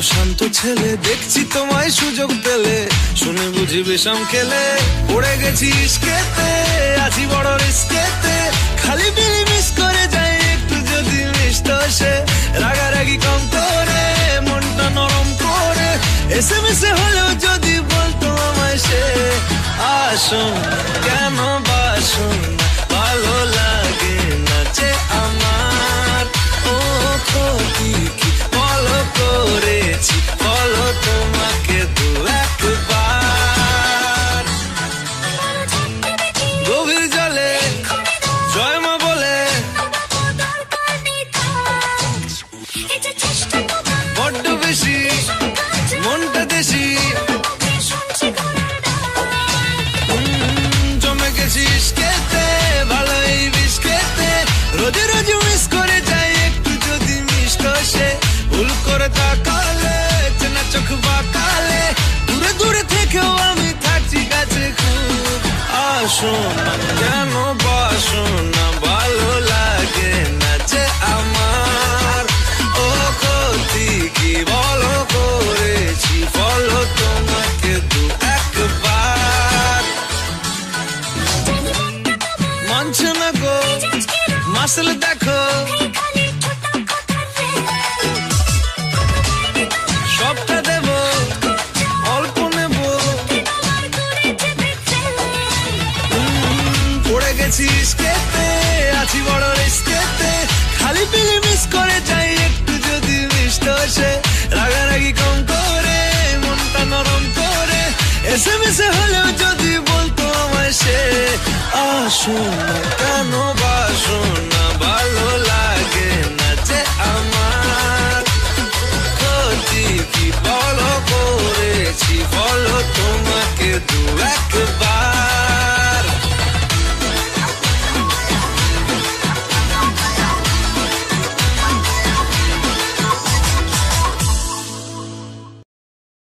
শান্ত ছেলে, দেখছি তোমায় সুযোগ পেলে, শুনে বুঝি বিষম খেলে। পড়ে গেছি ইস্কেতে, আছি বড় রিস্কেতে, খালি বিলি মিস করে যাই একটু যদি মিষ্ট সে। রাগারাগি কম করে, মনটা নরম করে, SMS এ হলেও যদি বলতো আমায় সে। আসুন কেন বাসুন, ভালো লাগে না যে আমার। ও ক্ষতি কি বলো করেছি, বলো তোমাকে দু একবার। গভীর জলে জয় মা বলে বড্ড বেশি মনটা দেশি। জমে গেছি ইস্কেতে, ভালোই বিষ খেতে, রোজে রোজে মিস করে যাই একটু যদি মিষ্ট সে। ভুল করে তাকালে, চেনা চোখ বাঁকালে, দূরে দূরে থেকেও আমি থাকছি কাছে খুব। আসুন কেন বাসুন না, ভালো লাগে না যে আমার। ও ক্ষতি কি বলো করেছি, বলো তোমাকে দু একবার। মানছে না গো মাসল দেখো, সবটা দেব অল্প নেব। পড়ে গেছি ইস্কেতে, আছি বড় রিস্কেতে, খালি পিলি মিস করে যাই একটু যদি মিষ্ট সে। রাগারাগি কম করে, মনটা নরম করে, SMS এ হলেও যদি বলতো আমায় সে। আসুন